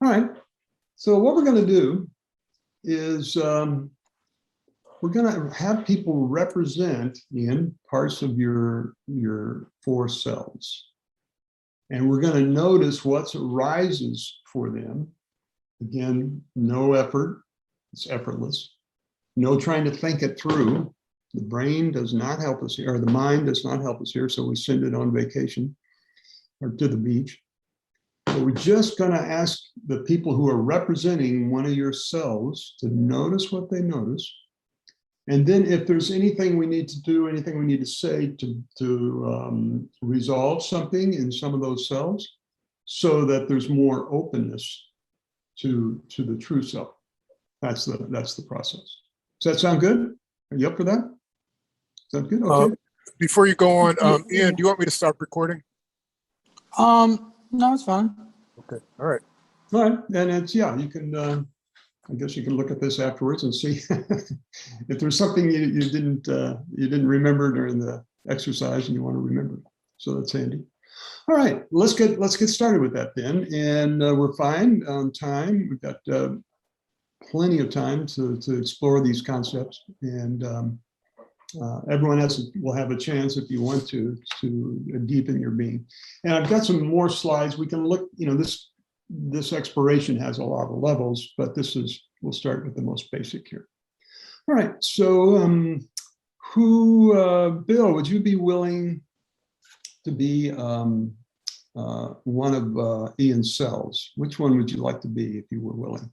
All right. So what we're going to do is we're going to have people represent in parts of your four cells. And we're going to notice what arises for them. Again, no effort. It's effortless. No trying to think it through. The brain does not help us here, or the mind does not help us here, so we send it on vacation or to the beach. So we're just going to ask the people who are representing one of your cells to notice what they notice. And then if there's anything we need to do, anything we need to say to resolve something in some of those cells so that there's more openness to the true self. That's the process. Does that sound good? Are you up for that? Sound good? Okay. Before you go on, Ian, do you want me to stop recording? No, it's fine. Okay. All right. All right. And it's, yeah, you can, I guess you can look at this afterwards and see if there's something you didn't remember during the exercise and you want to remember. So that's handy. All right, let's get started with that then. And we're fine on time. We've got plenty of time to explore these concepts, and everyone else will have a chance if you want to deepen your being. And I've got some more slides. We can look. You know, this exploration has a lot of levels, but we'll start with the most basic here. All right. So, Bill, would you be willing to be one of Ian's cells? Which one would you like to be if you were willing?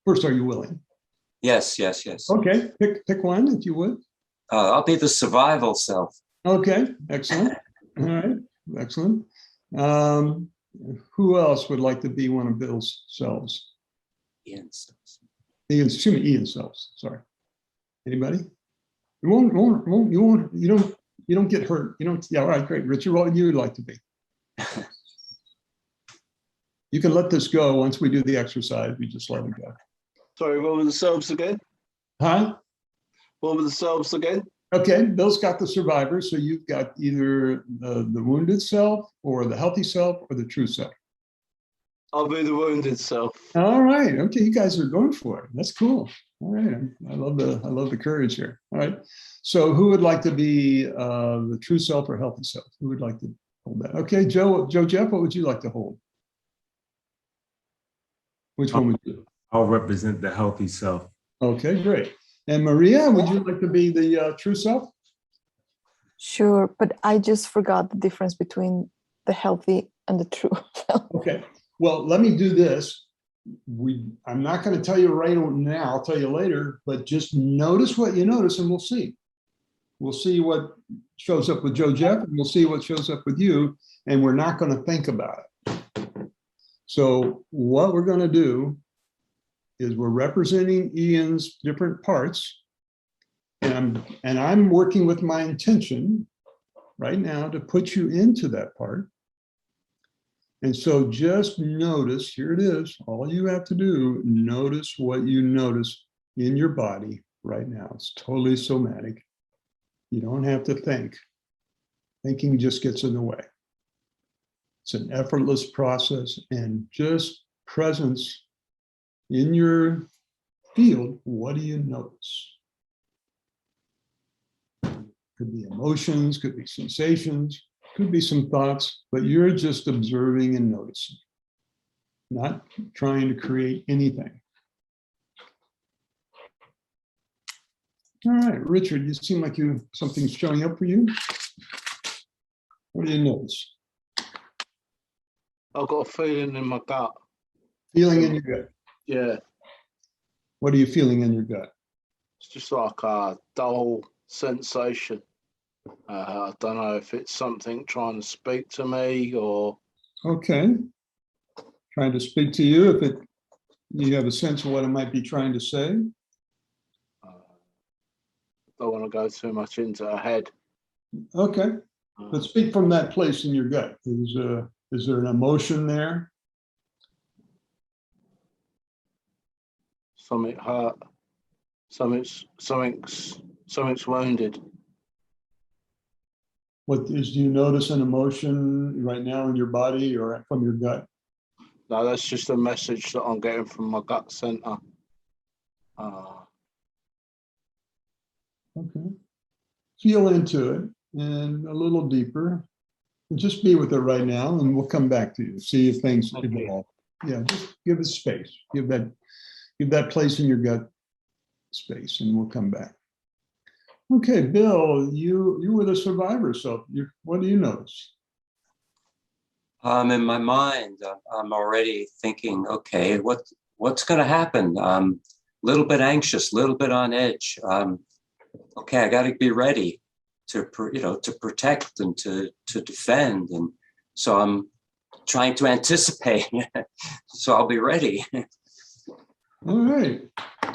First, are you willing? Yes. Okay, pick one if you would. I'll be the survival self. Okay, excellent. All right, excellent. Who else would like to be one of Bill's cells? Ian's cells. Ian's cells. Sorry. Anybody? You don't get hurt. You don't. Yeah, all right, great. Richard, what would you like to be? You can let this go once we do the exercise. We just let it go. Sorry, what were the selves again? Huh? What were the selves again? Okay, Bill's got the survivor, so you've got either the wounded self or the healthy self or the true self. I'll be the wounded self. All right. Okay, you guys are going for it. That's cool. All right. I love the courage here. All right. So who would like to be the true self or healthy self? Who would like to hold that? Okay, Joe Jeff, what would you like to hold? Which one would you? I'll represent the healthy self. Okay, great. And Maria, would you like to be the true self? Sure, but I just forgot the difference between the healthy and the true self. Okay, well, let me do this. I'm not going to tell you right now, I'll tell you later, but just notice what you notice and we'll see. We'll see what shows up with Joe Jeff and we'll see what shows up with you, and we're not going to think about it. So what we're going to do is we're representing Ian's different parts, and I'm working with my intention right now to put you into that part. And so just notice, here it is, all you have to do, notice what you notice in your body right now. It's totally somatic. You don't have to think. Thinking just gets in the way. It's an effortless process, and just presence in your field. What do you notice? Could be emotions, could be sensations, could be some thoughts, but you're just observing and noticing, not trying to create anything. All right, Richard, you seem like something's showing up for you. What do you notice? I've got a feeling in my gut. Feeling in your gut. Yeah. What are you feeling in your gut? It's just like a dull sensation. I don't know if it's something trying to speak to me or... Okay. Trying to speak to you, you have a sense of what it might be trying to say? Don't want to go too much into her head. Okay. But speak from that place in your gut. Is there an emotion there? Something hurt. Something's wounded. Do you notice an emotion right now in your body or from your gut? No, that's just a message that I'm getting from my gut center. Okay. Feel into it and a little deeper. And just be with it right now, and we'll come back to you. See if things Okay. evolve. Yeah, just give it space. Give that place in your gut space, and we'll come back. Okay, Bill, you were the survivor, so what do you notice? In my mind, I'm already thinking, okay, what's going to happen? A little bit anxious, a little bit on edge. Okay, I got to be ready to protect and to defend, and so I'm trying to anticipate. So I'll be ready. All right.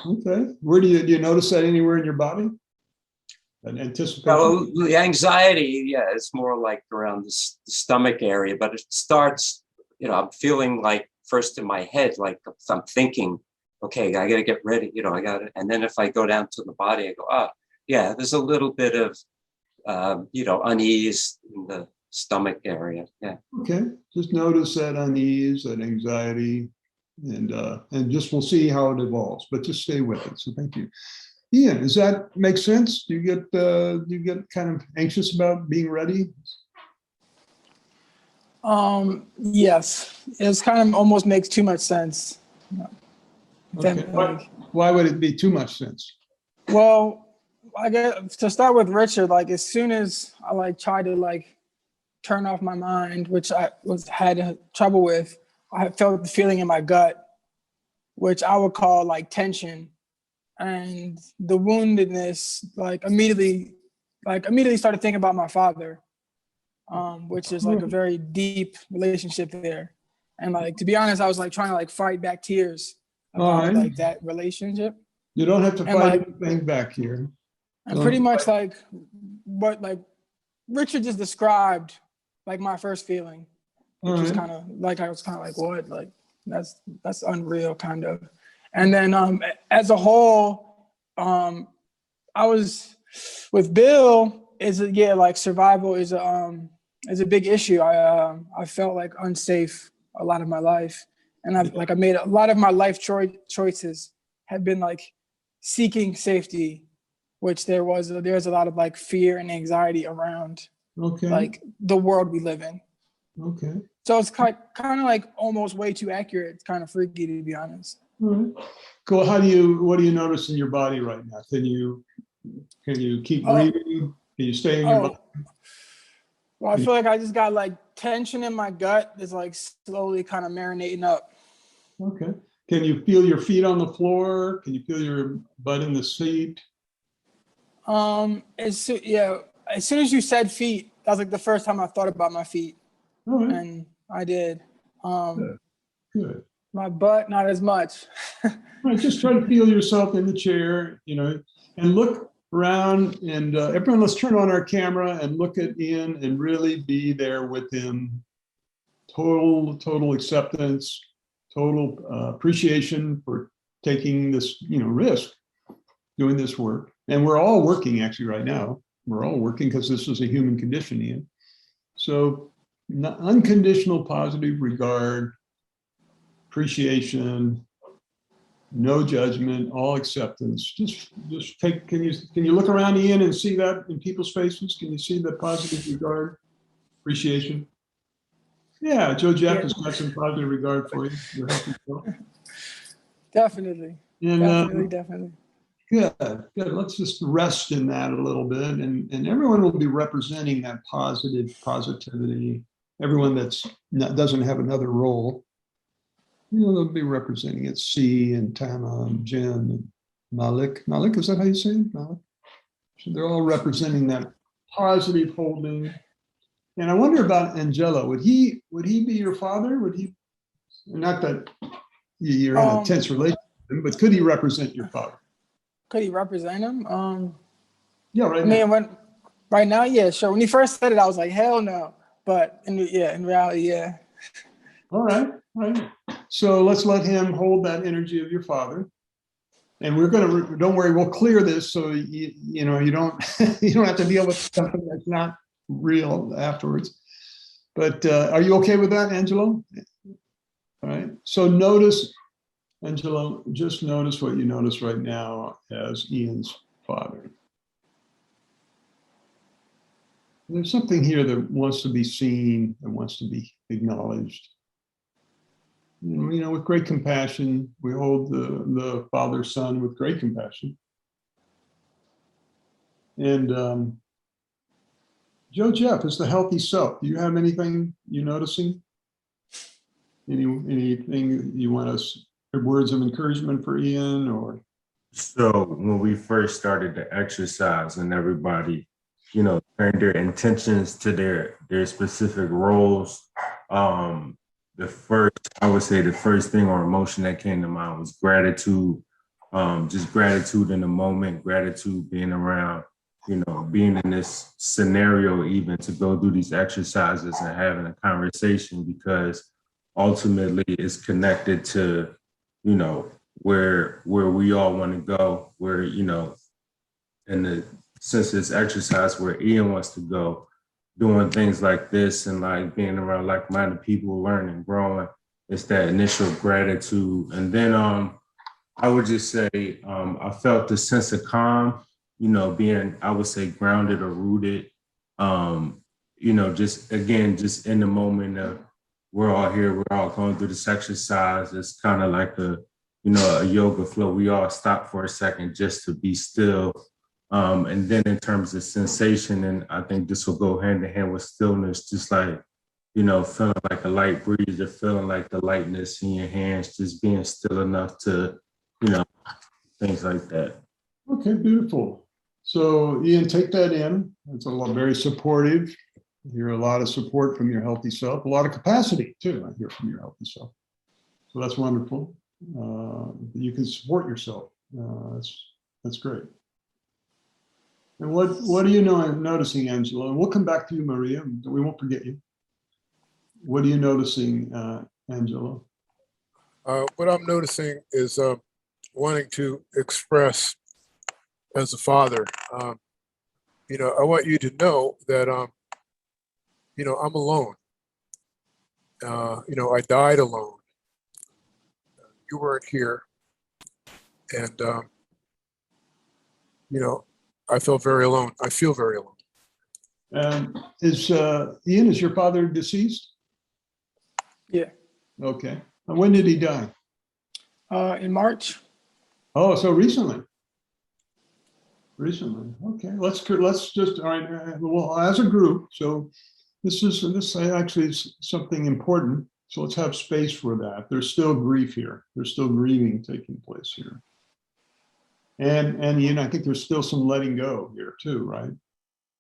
Okay. Where do you notice that anywhere in your body? An anticipation? Well, the anxiety, yeah, it's more like around the stomach area, but it starts, I'm feeling like first in my head, like I'm thinking, okay, I got to get ready, I got to, and then if I go down to the body, I go, yeah, there's a little bit of, unease in the stomach area. Yeah. Okay. Just notice that unease, that anxiety, and just we'll see how it evolves, but just stay with it. So thank you. Ian, does that make sense? Do you get kind of anxious about being ready? Yes, it's kind of almost makes too much sense. Okay. Why would it be too much sense? Well, I guess to start with Richard, like as soon as I try to turn off my mind, which I had trouble with, I felt the feeling in my gut, which I would call tension, and the woundedness. Immediately started thinking about my father, which is a very deep relationship there, and to be honest, I was trying to fight back tears about that relationship. You don't have to fight anything back here. And pretty much what Richard just described, my first feeling, which was kind of I was kind of what, that's unreal, kind of. And then as a whole, I was with Bill. Survival is a big issue. I felt unsafe a lot of my life, and I made a lot of my life choices have been seeking safety, which there's a lot of fear and anxiety around the world we live in. Okay. So it's kind of almost way too accurate. It's kind of freaky, to be honest. All right. Cool. What do you notice in your body right now? Can you keep breathing? Can you stay in your body? Well, I feel I just got tension in my gut is slowly kind of marinating up. Okay. Can you feel your feet on the floor? Can you feel your butt in the seat? As soon as you said feet, that was the first time I thought about my feet. All right. And I did. Good. My butt, not as much. All right, just try to feel yourself in the chair, and look around, and everyone, let's turn on our camera and look at Ian and really be there with him. Total acceptance, total appreciation for taking this, risk, doing this work. And we're all working actually right now. We're all working because this is a human condition, Ian. So unconditional positive regard, appreciation, no judgment, all acceptance. Just take, can you look around, Ian, and see that in people's faces? Can you see the positive regard, appreciation? Yeah, Joe Jeff has got some positive regard for you. You're helping. Definitely. And, definitely. Good. Let's just rest in that a little bit, and everyone will be representing that positivity. Everyone doesn't have another role, they'll be representing it. C and Tama and Jen and Malik. Malik, is that how you say it? Malik. So they're all representing that positive holding. And I wonder about Angelo. Would he be your father? Would he? Not that you're in a tense relationship, but could he represent your father? Could he represent him? Yeah, right. Right now, yeah, sure. When he first said it, I was like, hell no. But in reality, yeah. All right. So let's let him hold that energy of your father. And we're don't worry, we'll clear this so you don't have to deal with something that's not real afterwards. But are you okay with that, Angelo? All right. So notice, Angela, just notice what you notice right now as Ian's father. There's something here that wants to be seen and wants to be acknowledged. You know, with great compassion, we hold the father son with great compassion. And Joe Jeff is the healthy self. Do you have anything you're noticing? Anything you want us, words of encouragement for Ian or? So when we first started the exercise and everybody, turned their intentions to their specific roles, I would say the first thing or emotion that came to mind was gratitude. Just gratitude in the moment, gratitude being around, being in this scenario, even to go through these exercises and having a conversation, because ultimately it's connected to, where we all want to go, where, in the sense it's exercise where Ian wants to go, doing things like this and like being around like-minded people, learning, growing. It's that initial gratitude. And then I would just say I felt the sense of calm, being, I would say, grounded or rooted, just just in the moment of we're all here, we're all going through this exercise. It's kind of like a yoga flow. We all stop for a second just to be still. And then in terms of sensation, and I think this will go hand in hand with stillness, just like, feeling like a light breeze or feeling like the lightness in your hands, just being still enough to, things like that. Okay, beautiful. So Ian, take that in. It's a lot, very supportive. I hear a lot of support from your healthy self, a lot of capacity too. I hear from your healthy self. So that's wonderful. You can support yourself. That's great. And what do you know I'm noticing, Angela? And we'll come back to you, Maria. We won't forget you. What are you noticing, Angela? What I'm noticing is wanting to express as a father, I want you to know that, I'm alone. I died alone. You weren't here. And, I felt very alone. I feel very alone. Ian, is your father deceased? Yeah. Okay. And when did he die? In March. Oh, so recently. Recently. Okay. Let's just, all right. Well, as a group, so this actually is something important. So let's have space for that. There's still grief here. There's still grieving taking place here. And I think there's still some letting go here too, right?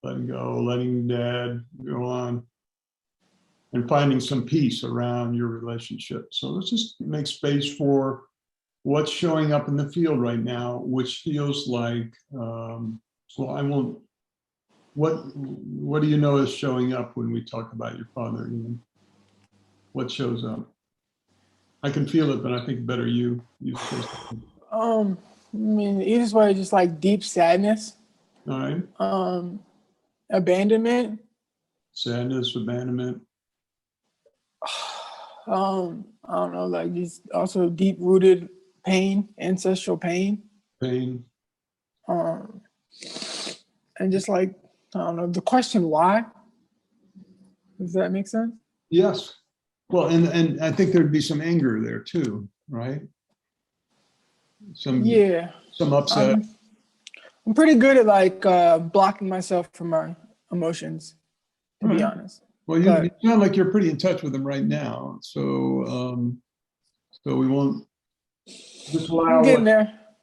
Letting go, letting dad go on, and finding some peace around your relationship. So let's just make space for what's showing up in the field right now, which feels like, I won't, what do you know is showing up when we talk about your father, Ian? What shows up? I can feel it, but I think better you. I mean, easiest way is just like deep sadness. All right. Abandonment. Sadness, abandonment. I don't know, like just also deep rooted pain, ancestral pain. Pain. And just like, I don't know, the question why. Does that make sense? Yes. Well, and I think there'd be some anger there too, right? Some upset. I'm pretty good at like blocking myself from my emotions, to be honest. Well, you sound like you're pretty in touch with them right now. So we won't just allow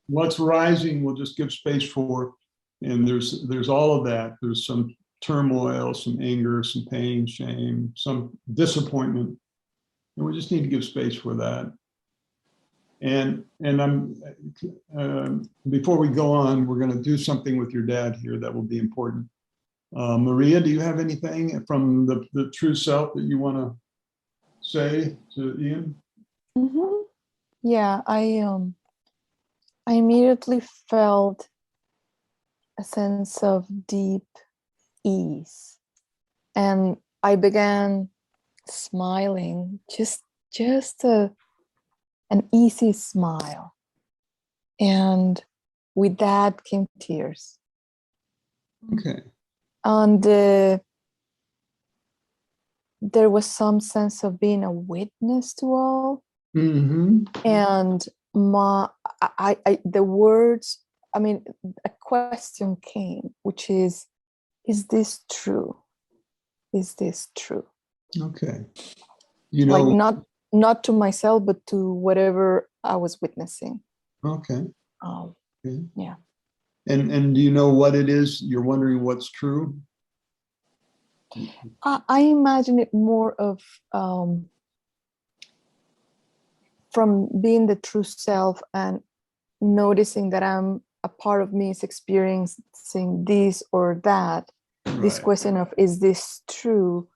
what's rising. We'll just give space for, and there's all of that. There's some turmoil, some anger, some pain, shame, some disappointment, and we just need to give space for that. And I'm before we go on, we're going to do something with your dad here that will be important. Maria, do you have anything from the true self that you want to say to Ian? Mm-hmm. Yeah, I immediately felt a sense of deep ease, and I began smiling just just an easy smile. And with that came tears. Okay. And there was some sense of being a witness to all. Mm-hmm. And the words, I mean, a question came, which is this true? Is this true? Okay. You know, like not to myself, but to whatever I was witnessing. okay. Okay. Yeah. And do you know what it is? You're wondering what's true? I imagine it more of from being the true self and noticing that a part of me is experiencing this or that. This Right. question of, is this true,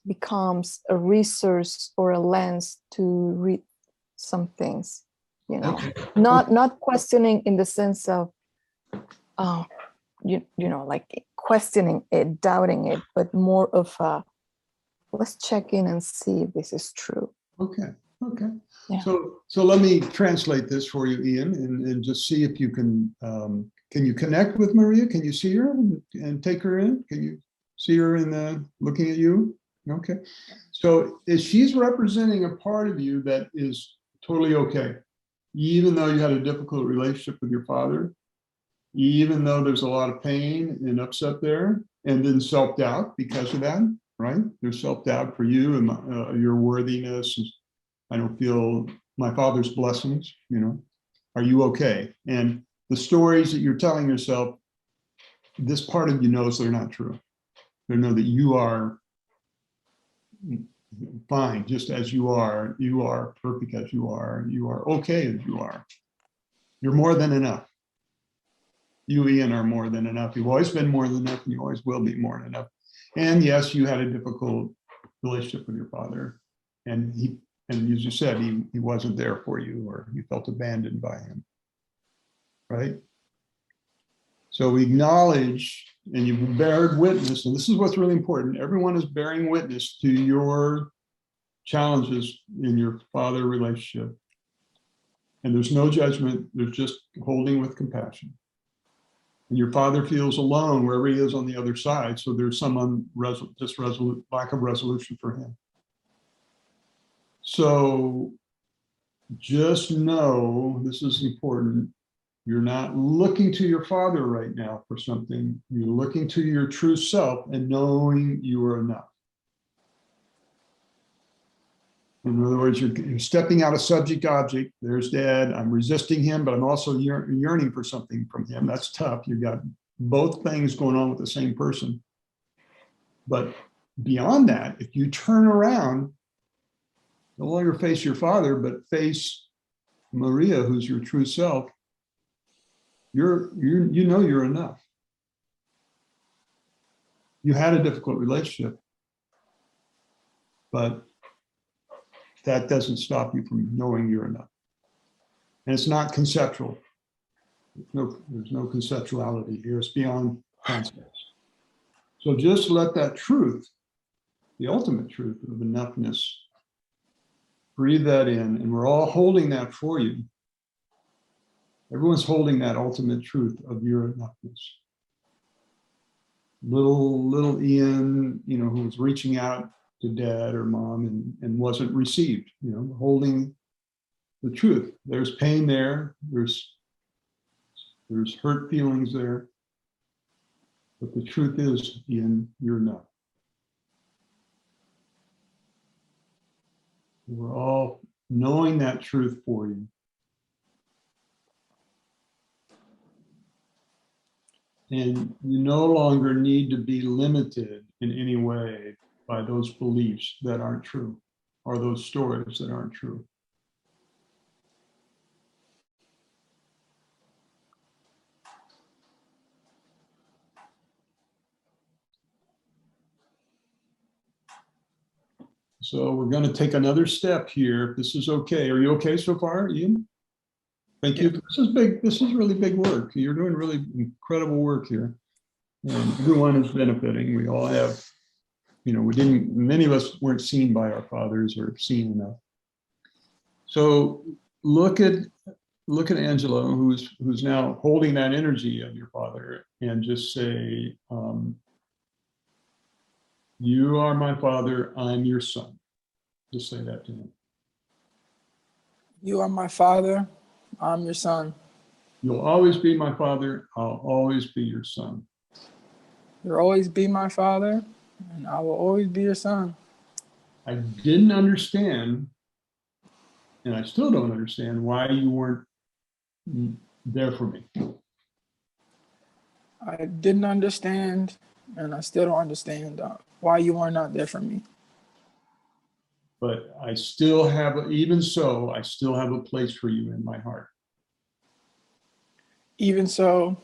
becomes a resource or a lens to read some things, Okay. not questioning in the sense of like questioning it, doubting it, but more of let's check in and see if this is true. Okay. Okay. Yeah. So let me translate this for you, Ian, and just see if you can you connect with Maria? Can you see her and take her in? Can you see her looking at you? Okay. So she's representing a part of you that is totally okay, even though you had a difficult relationship with your father, even though there's a lot of pain and upset there, and then self-doubt because of that, right? There's self-doubt for you and your worthiness. I don't feel my father's blessings, Are you okay? And the stories that you're telling yourself, this part of you knows they're not true. They know that you are fine, just as you are. You are perfect as you are. You are okay as you are. You're more than enough. You, Ian, are more than enough. You've always been more than enough, and you always will be more than enough. And yes, you had a difficult relationship with your father, and as you said, he wasn't there for you, or you felt abandoned by him, right? So we acknowledge, and you bear witness, and this is what's really important. Everyone is bearing witness to your challenges in your father relationship. And there's no judgment, there's just holding with compassion. And your father feels alone wherever he is on the other side, so there's some lack of resolution for him. So just know, this is important, you're not looking to your father right now for something. You're looking to your true self and knowing you are enough. In other words, you're stepping out of subject object. There's Dad. I'm resisting him, but I'm also yearning for something from him. That's tough. You've got both things going on with the same person. But beyond that, if you turn around, no longer face your father, but face Maria, who's your true self, you're enough. You had a difficult relationship, but that doesn't stop you from knowing you're enough. And it's not conceptual. There's no conceptuality here. It's beyond concepts. So just let that truth, the ultimate truth of enoughness, breathe that in, and we're all holding that for you. Everyone's holding that ultimate truth of your enoughness. Little Ian, who was reaching out to Dad or Mom and wasn't received, holding the truth. There's pain there, there's hurt feelings there, but the truth is, Ian, you're enough. We're all knowing that truth for you. And you no longer need to be limited in any way by those beliefs that aren't true, or those stories that aren't true. So we're going to take another step here. If this is okay. Are you okay so far, Ian? Thank you. This is big. This is really big work. You're doing really incredible work here. And everyone is benefiting. We all have, many of us weren't seen by our fathers or seen enough. So look at Angela, who's now holding that energy of your father, and just say, you are my father, I'm your son. Just say that to him. You are my father, I'm your son. You'll always be my father, I'll always be your son. You'll always be my father, and I will always be your son. I didn't understand, and I still don't understand, why you weren't there for me. I didn't understand, and I still don't understand why you are not there for me. But I still have, even so, I still have a place for you in my heart. Even so,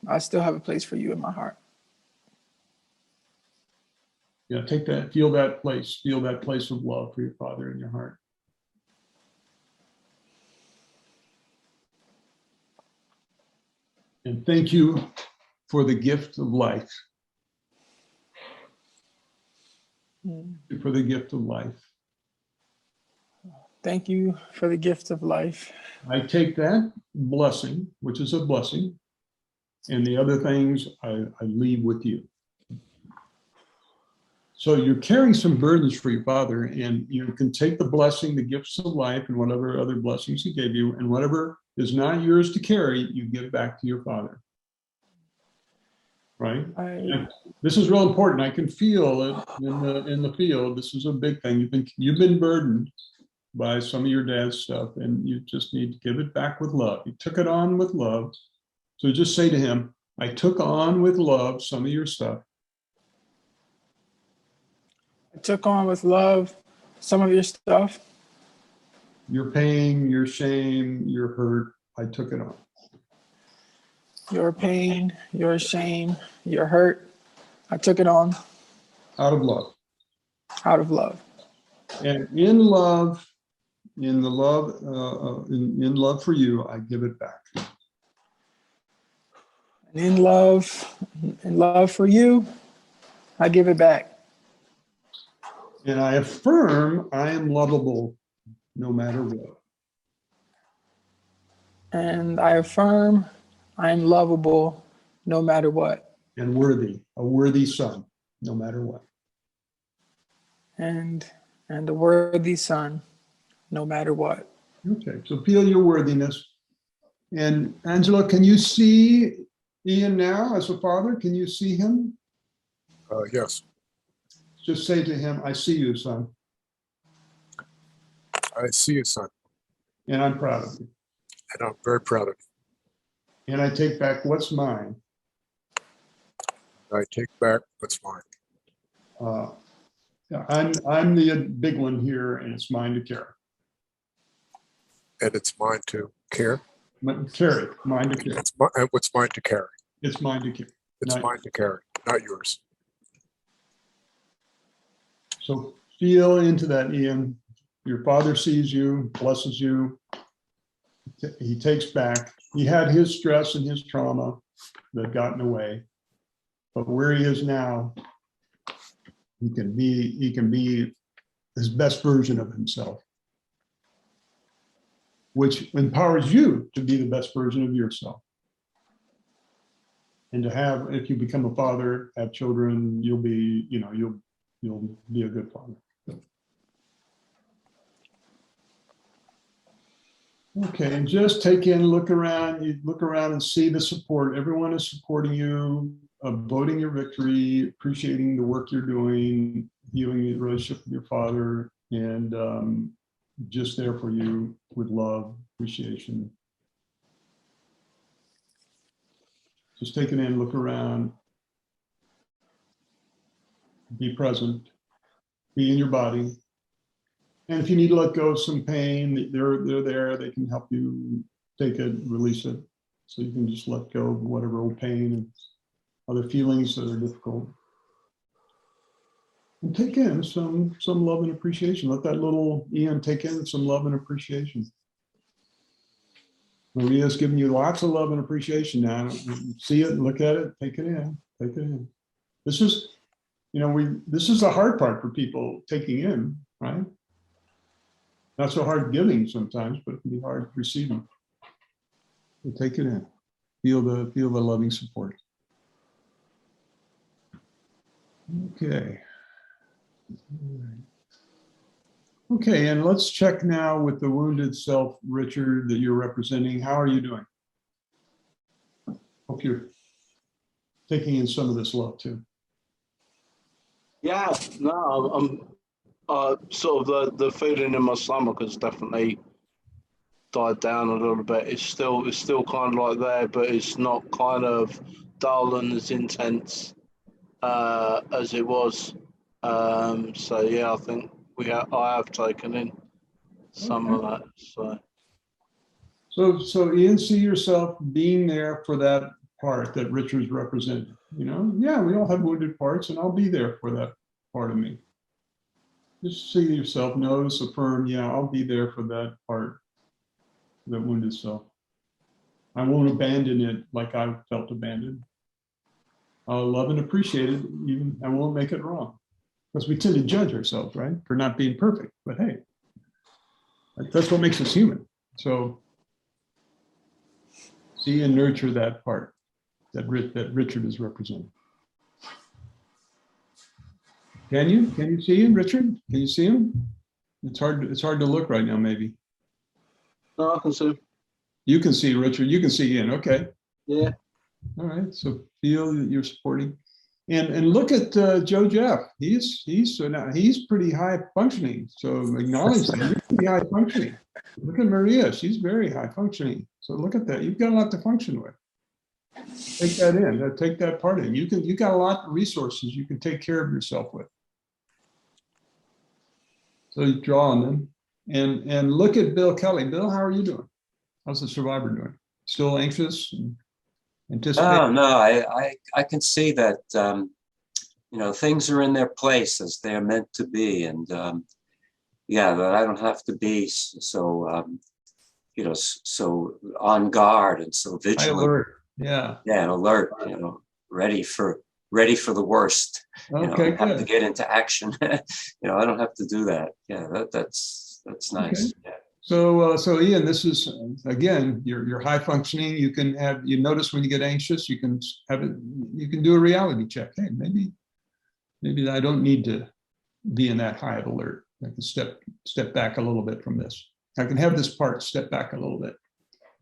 I still have a place for you in my heart. Yeah, take that, feel that place of love for your father in your heart. And thank you for the gift of life. For the gift of life. Thank you for the gift of life. I take that blessing, which is a blessing, and the other things I leave with you. So you're carrying some burdens for your father, and you can take the blessing, the gifts of life, and whatever other blessings he gave you, and whatever is not yours to carry, you give back to your father. Right? This is real important. I can feel it in the field. This is a big thing. You've been burdened by some of your dad's stuff, and you just need to give it back with love. You took it on with love. So just say to him, I took on with love some of your stuff. I took on with love some of your stuff. Your pain, your shame, your hurt, I took it on. Your pain, your shame, your hurt, I took it on. Out of love. Out of love. And in love, in love for you, I give it back. And in love for you, I give it back. And I affirm I am lovable no matter what. And I affirm I am lovable no matter what. And worthy, a worthy son, no matter what. And a worthy son, no matter what. Okay, so feel your worthiness. And Angela, can you see Ian now as a father? Can you see him? Yes. Just say to him, I see you, son. I see you, son. And I'm proud of you. And I'm very proud of you. And I take back what's mine. I take back what's mine. I'm the big one here, and it's mine to carry. And it's mine to care. Mine to carry. And what's mine to carry? It's mine to carry. It's mine to carry, not yours. So feel into that, Ian. Your father sees you, blesses you. He takes back. He had his stress and his trauma that got in the way. But where he is now, he can be his best version of himself, which empowers you to be the best version of yourself. And to have, if you become a father, have children, you'll be a good father. Okay, and just take in, look around and see the support. Everyone is supporting you, voting your victory, appreciating the work you're doing, healing your relationship with your father, and just there for you with love, appreciation. Just take it in, look around, be present, be in your body. And if you need to let go of some pain, they're there. They can help you take it, release it. So you can just let go of whatever old pain and other feelings that are difficult. And take in some love and appreciation. Let that little Ian take in some love and appreciation. Maria's giving you lots of love and appreciation now. See it, look at it, take it in, take it in. This is the hard part for people taking in, right? Not so hard giving sometimes, but it can be hard receiving. So take it in. Feel the loving support. Okay. Okay, and let's check now with the wounded self, Richard, that you're representing. How are you doing? Hope you're taking in some of this love too. Yeah, no, I'm sort of the feeling in my stomach has definitely died down a little bit. It's still kind of like there, but it's not kind of dull and as intense as it was. So yeah, I think I have taken in some of that. So Ian, see yourself being there for that part that Richard's representing. You know, yeah, we all have wounded parts, and I'll be there for that part of me. Just see yourself, notice, affirm, yeah, I'll be there for that part, the wounded self. I won't abandon it like I felt abandoned. I'll love and appreciate it, even I won't make it wrong. Because we tend to judge ourselves, right, for not being perfect. But hey, that's what makes us human. So see and nurture that part that Richard is representing. Can you see him, Richard? Can you see him? It's hard to look right now, maybe. No, I can see. You can see Richard, you can see Ian, okay. Yeah. All right, so feel that you're supporting. And look at Joe Jeff. He's pretty high functioning. So acknowledge that you're pretty high functioning. Look at Maria, she's very high functioning. So look at that. You've got a lot to function with. Take that in. Take that part in. You got a lot of resources you can take care of yourself with. So you draw on them. And look at Bill Kelly. Bill, how are you doing? How's the survivor doing? Still anxious? Oh, no, I can see that, things are in their place as they're meant to be. And yeah, that I don't have to be so, so on guard and so vigilant. Alert. Yeah. Yeah, alert, ready for the worst. Okay, have to get into action. I don't have to do that. Yeah, that's nice. Okay. Yeah. So Ian, this is again, you're high functioning. You notice when you get anxious, you can do a reality check. Hey, maybe I don't need to be in that high of alert. I can step back a little bit from this. I can have this part step back a little bit.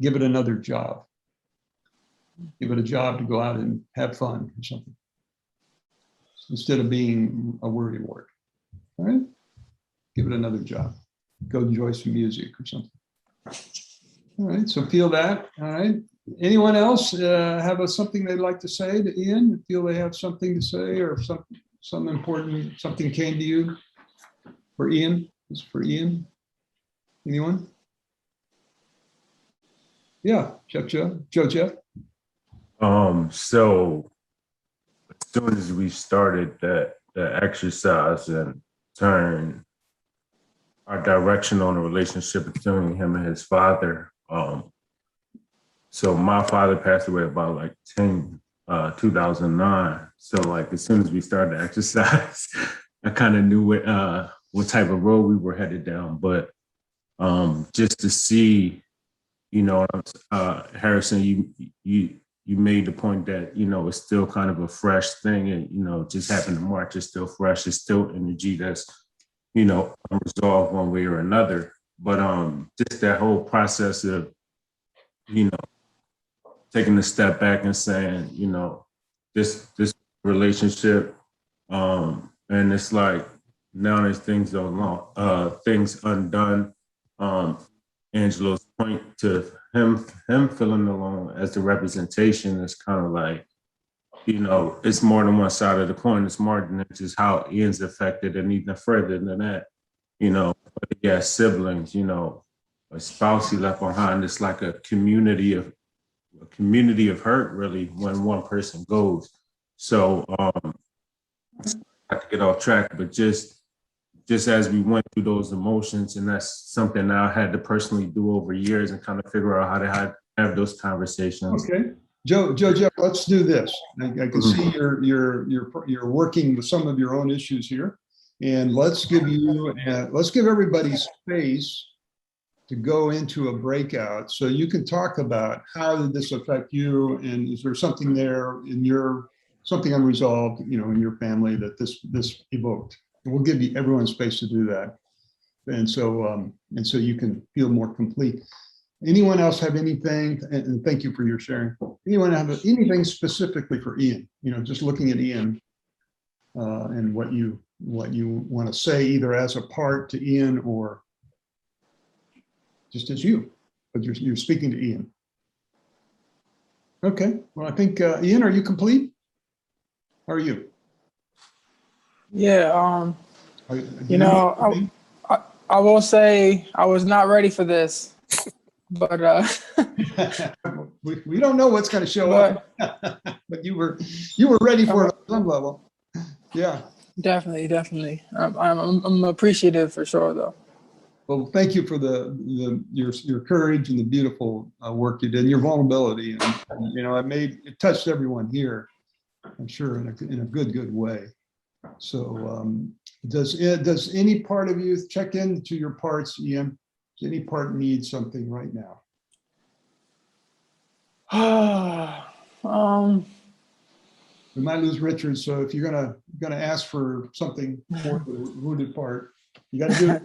Give it another job. Give it a job to go out and have fun or something, instead of being a worry wart. All right? Give it another job. Go enjoy some music or something. All right, so feel that. All right. Anyone else have something they'd like to say to Ian? Feel they have something to say, or some important, something came to you for Ian? This is for Ian. Anyone? Yeah, Joe Jeff. So as soon as we started the exercise and turned our direction on the relationship between him and his father. So my father passed away about like 2009. So like as soon as we started the exercise, I kind of knew what type of road we were headed down. But just to see, Harrison, you made the point that, it's still kind of a fresh thing, and, just having to march is still fresh. It's still energy that's, unresolved one way or another. But just that whole process of, taking a step back and saying, this relationship, and it's like now there's things undone. Angelo's point to him feeling alone as the representation is kind of like, it's more than one side of the coin. It's more than just how Ian's affected, and even further than that, but he has siblings, a spouse he left behind. It's like a community of hurt, really, when one person goes. So not to get off track, but just as we went through those emotions, and that's something I had to personally do over years and kind of figure out how to have those conversations. Okay. Joe Jeff, let's do this. I can see you're working with some of your own issues here. And let's give everybody space to go into a breakout so you can talk about how did this affect you, and is there something there in something unresolved, in your family that this evoked. And we'll give everyone space to do that. And so you can feel more complete. Anyone else have anything? And thank you for your sharing. Anyone have anything specifically for Ian? Just looking at Ian and what you want to say, either as a part to Ian or just as you, but you're speaking to Ian. Okay. Well, I think Ian, are you complete? How are you? Yeah. I will say I was not ready for this, but we don't know what's going to show up, but you were ready for it on some level. Yeah. Definitely. I'm appreciative for sure, though. Well, thank you for your courage and the beautiful work you did, and your vulnerability. And it touched everyone here, I'm sure, in a good way. So, does any part of you check into your parts, Ian? Does any part need something right now? We might lose Richard, so if you're gonna ask for something for the wounded part, you got to do it.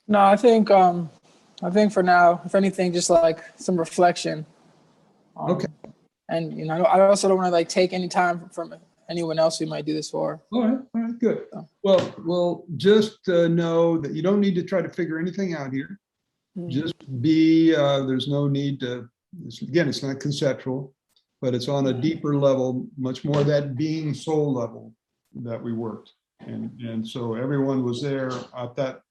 No, I think for now, if anything, just like some reflection. Okay. And I also don't want to take any time from anyone else who might do this for. All right, good. Well, just know that you don't need to try to figure anything out here. Just be. There's no need to. Again, it's not conceptual, but it's on a deeper level, much more that being soul level that we worked, and so everyone was there at that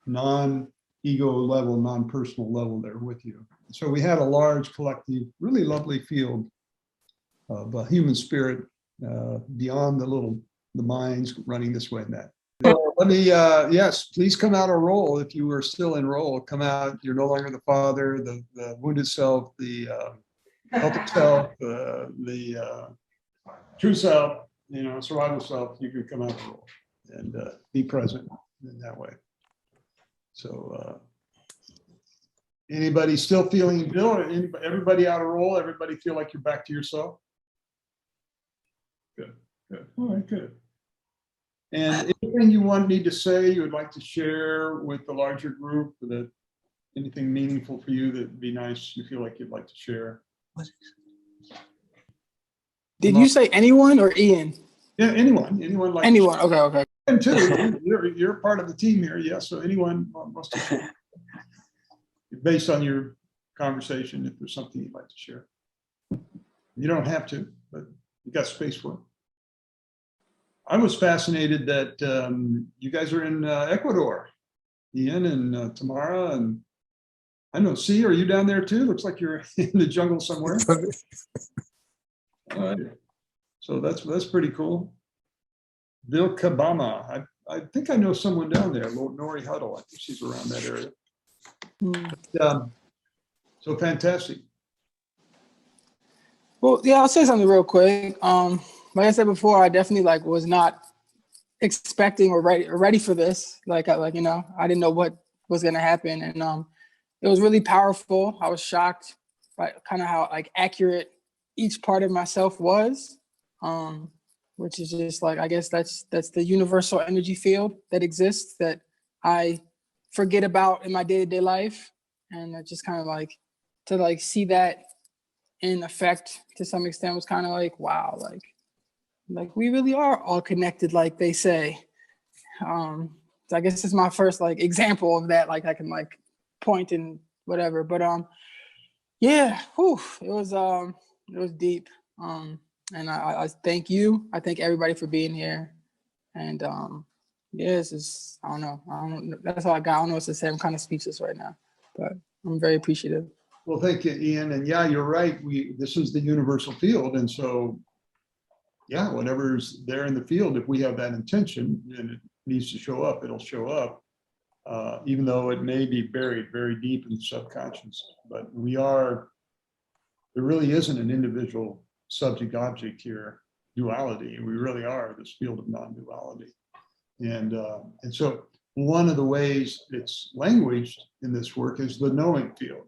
non-ego level, non-personal level there with you. So we had a large collective, really lovely field of human spirit beyond the minds running this way and that. Let me, yes, please come out of roll. If you were still in roll, come out. You're no longer the father, the wounded self, the healthy self, the true self, survival self. You can come out of roll and be present in that way. So anybody still feeling Bill? Everybody out of roll? Everybody feel like you're back to yourself? Good. All right, good. And anything you need to say, you would like to share with the larger group, that anything meaningful for you that'd be nice, you feel like you'd like to share? Did you say anyone or Ian? Yeah, anyone. Anyone. Okay. And too, you're part of the team here, yes. So anyone wants to share, based on your conversation, if there's something you'd like to share. You don't have to, but you got space for it. I was fascinated that you guys are in Ecuador, Ian and Tamara, and I know. See, are you down there too? Looks like you're in the jungle somewhere. All right. So that's pretty cool. Vilcabamba. I think I know someone down there, Nori Huddle. I think she's around that area. So fantastic. Well, yeah, I'll say something real quick. Like I said before, I definitely was not expecting or ready for this. I didn't know what was gonna happen, and it was really powerful. I was shocked by kind of how accurate each part of myself was, which is just I guess that's the universal energy field that exists that I forget about in my day-to-day life, and it just kind of to see that in effect to some extent was kind of wow, we really are all connected, like they say. So I guess it's my first example of that. I can point and whatever, but yeah, it was deep. And I thank you. I thank everybody for being here. And yeah, it's just I don't know. That's all I got. I don't know what to say. I'm kind of speechless right now, but I'm very appreciative. Well, thank you, Ian. And yeah, you're right. This is the universal field, and so yeah, whatever's there in the field, if we have that intention and it needs to show up, it'll show up, even though it may be buried very deep in the subconscious. But there really isn't an individual subject-object here, duality. We really are this field of non-duality. And so one of the ways it's languaged in this work is the knowing field.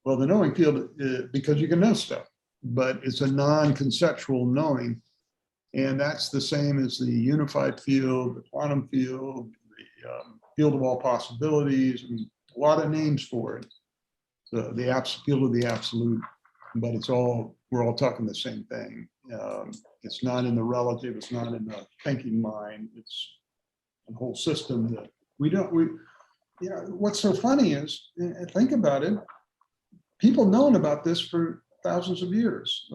Well, the knowing field, because you can know stuff, but it's a non-conceptual knowing. And that's the same as the unified field, the quantum field, the field of all possibilities, and a lot of names for it. The field of the absolute, but we're all talking the same thing. It's not in the relative, it's not in the thinking mind, it's a whole system that what's so funny is, think about it, people known about this for thousands of years.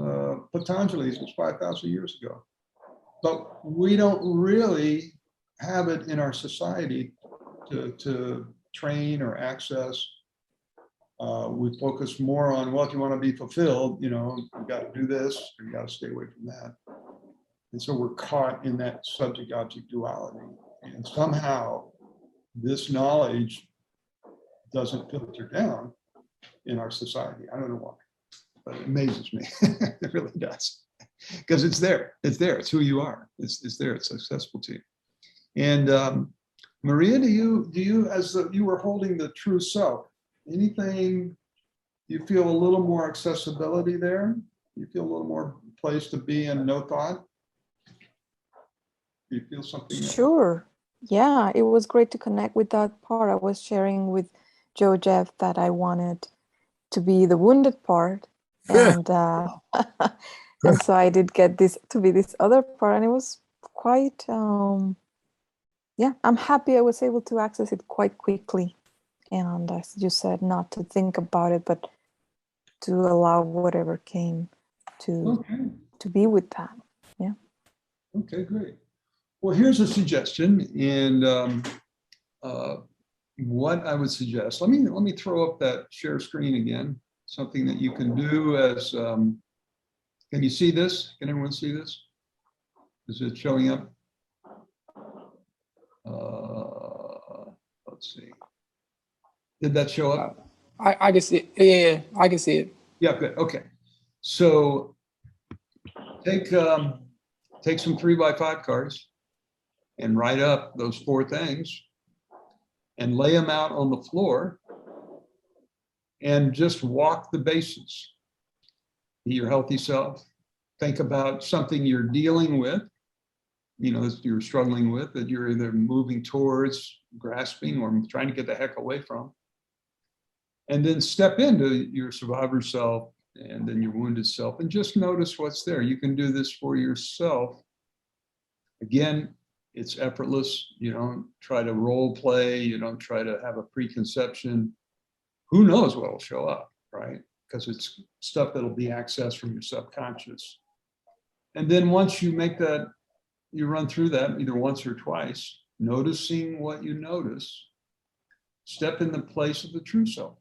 Patanjali's was 5,000 years ago. But we don't really have it in our society to train or access. We focus more on, well, if you want to be fulfilled, you got to do this, or you got to stay away from that. And so we're caught in that subject-object duality. And somehow this knowledge doesn't filter down in our society. I don't know why, but it amazes me. It really does. Because it's there. It's who you are. It's there. It's accessible to you. And Maria, do you, as you were holding the true self, anything you feel a little more accessibility there? You feel a little more place to be in no thought? Do you feel something? Sure. Yeah, it was great to connect with that part. I was sharing with Joe Jeff that I wanted to be the wounded part, and and so I did get this to be this other part, and it was quite yeah, I'm happy I was able to access it quite quickly. And as you said, not to think about it, but to allow whatever came to be with that. Yeah. Okay, great. Well, here's a suggestion, and what I would suggest. Let me throw up that share screen again. Something that you can do as. Can you see this? Can everyone see this? Is it showing up? Let's see. Did that show up? I can see it. Yeah, I can see it. Yeah, good. Okay. So take some 3x5 cards and write up those 4 things and lay them out on the floor and just walk the bases. Be your healthy self. Think about something you're dealing with, that you're struggling with, that you're either moving towards, grasping, or trying to get the heck away from. And then step into your survivor self and then your wounded self and just notice what's there. You can do this for yourself. Again, it's effortless. You don't try to role play. You don't try to have a preconception. Who knows what will show up, right? Because it's stuff that'll be accessed from your subconscious. And then once you make that, you run through that either once or twice, noticing what you notice, step in the place of the true self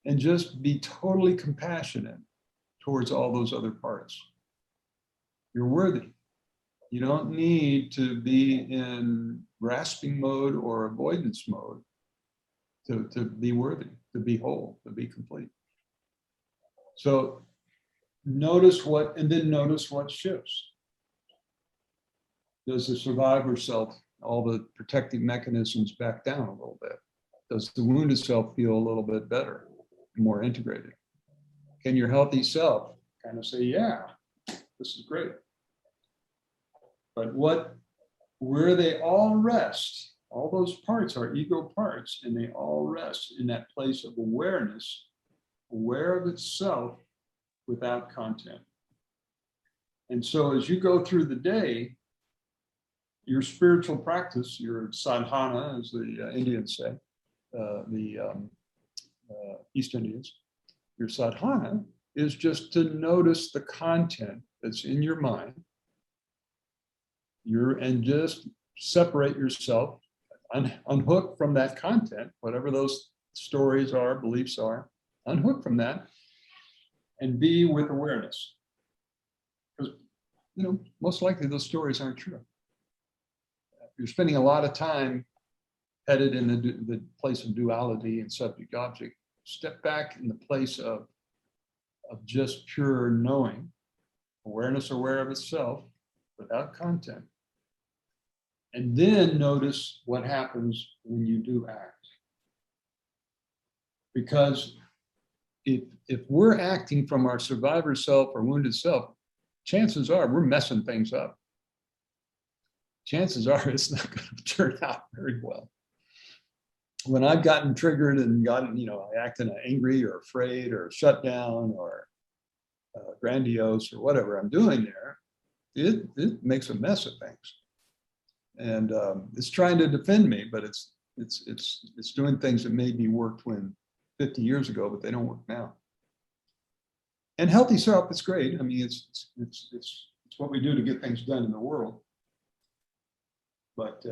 and just be totally compassionate towards all those other parts. You're worthy. You don't need to be in grasping mode or avoidance mode to be worthy, to be whole, to be complete. So notice what shifts. Does the survivor self, all the protective mechanisms back down a little bit? Does the wounded self feel a little bit better, more integrated? Can your healthy self kind of say, yeah, this is great? But where they all rest, all those parts are ego parts, and they all rest in that place of awareness, aware of itself without content. And so as you go through the day, your spiritual practice, your sadhana, as the Indians say, the East Indians, your sadhana is just to notice the content that's in your mind. And just separate yourself, unhook from that content, whatever those stories are, beliefs are, unhook from that and be with awareness. Because, most likely those stories aren't true. You're spending a lot of time headed in the place of duality and subject object. Step back in the place of just pure knowing, awareness aware of itself without content. And then notice what happens when you do act. Because if we're acting from our survivor self or wounded self, chances are we're messing things up. Chances are it's not going to turn out very well. When I've gotten triggered and gotten, I acted angry or afraid or shut down or grandiose or whatever I'm doing there, it makes a mess of things. And it's trying to defend me, but it's doing things that maybe worked 50 years ago, but they don't work now. And healthy self, it's great. I mean, it's what we do to get things done in the world. But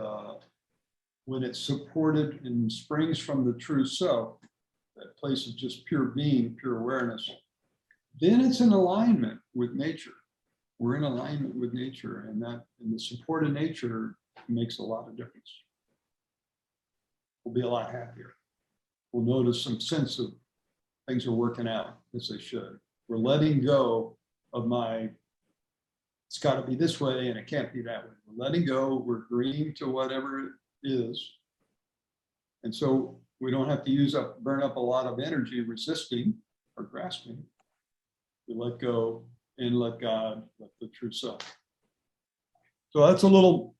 when it's supported and springs from the true self, that place of just pure being, pure awareness, then it's in alignment with nature. We're in alignment with nature, and the support of nature makes a lot of difference. We'll be a lot happier. We'll notice some sense of things are working out as they should. We're letting go of it's got to be this way and it can't be that way. We're letting go, we're agreeing to whatever it is. And so we don't have to burn up a lot of energy resisting or grasping. We let go and let God, let the true self. So that's a little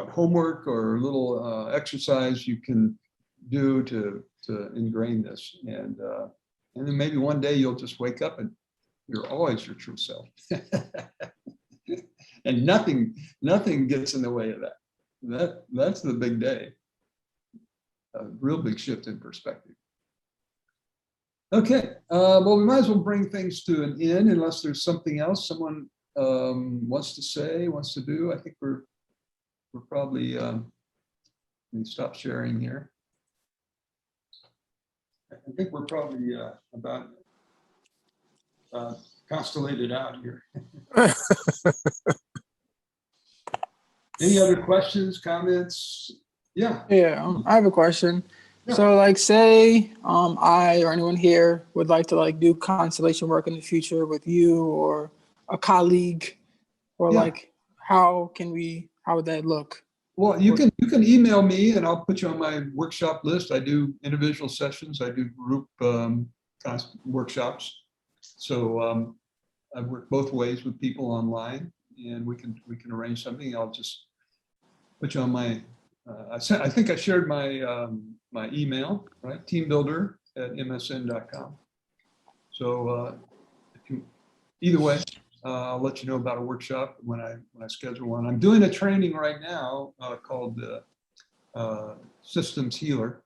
homework or a little exercise you can do to ingrain this. And then maybe one day you'll just wake up and you're always your true self. And nothing gets in the way of that. That's the big day. A real big shift in perspective. Okay, well, we might as well bring things to an end unless there's something else someone wants to say, wants to do. I think we're probably, let me stop sharing here. I think we're probably about constellated out here. Any other questions, comments? Yeah. Yeah, I have a question. Yeah. So like say I or anyone here would like to like do constellation work in the future with you or a colleague, or Yeah. like how would that look? Well, you can email me and I'll put you on my workshop list. I do individual sessions. I do group workshops. So I work both ways with people online, and we can arrange something. I'll just put you on my. I think I shared my my email, right? teambuilder@msn.com. So either way, I'll let you know about a workshop when I schedule one. I'm doing a training right now called Systems Healer,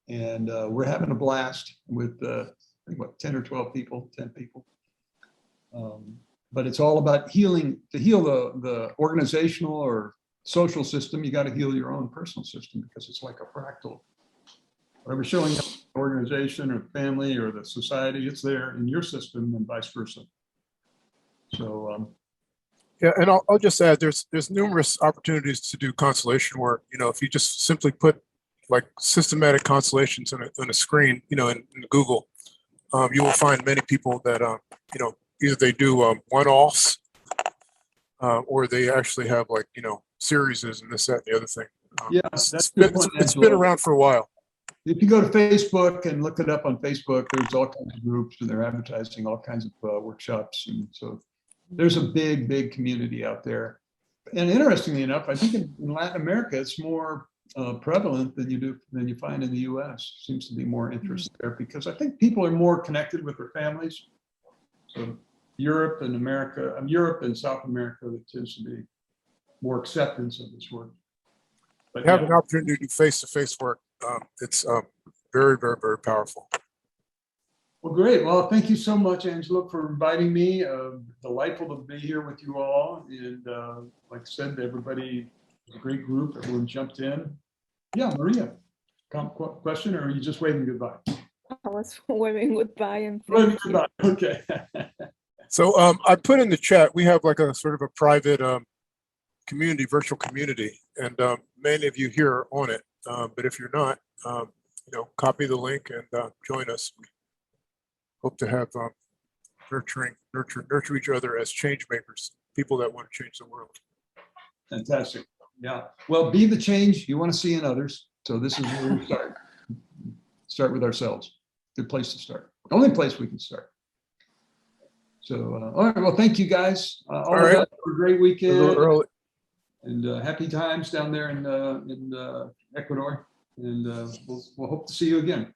and we're having a blast with I think 10 or 12 people, 10 people. But it's all about healing. To heal the organizational or social system, you got to heal your own personal system, because it's like a fractal. Whatever's showing up in the organization or family or the society, it's there in your system, and vice versa. So yeah, and I'll just add, there's numerous opportunities to do constellation work. If you just simply put like systematic constellations on a screen, in Google, you will find many people that either they do one-offs or they actually have like series and this, that, and the other thing. yeah, it's been around for a while. If you go to Facebook and look it up on Facebook, there's all kinds of groups, and they're advertising all kinds of workshops, and so there's a big community out there. And interestingly enough, I think in Latin America it's more prevalent than you find in the U.S. Seems to be more interest there, because I think people are more connected with their families. So Europe and Europe and South America, there tends to be more acceptance of this work. But have an opportunity to do face-to-face work. It's very, very, very powerful. Well, great. Well, thank you so much, Angela, for inviting me. Delightful to be here with you all. And like I said, everybody, a great group. Everyone jumped in. Yeah, Maria, question, or are you just waving goodbye? I was waving goodbye and Waving goodbye. Okay. So I put in the chat, we have like a sort of a private community, virtual community, and many of you here are on it. But if you're not, copy the link and join us. We hope to have nurture each other as change makers, people that want to change the world. Fantastic. Yeah. Well, be the change you want to see in others. So this is where we start. Start with ourselves. Good place to start. Only place we can start. So, all right. Well, thank you guys. All right. of that. Have a great A weekend. little early. And happy times down there in Ecuador. And we'll hope to see you again.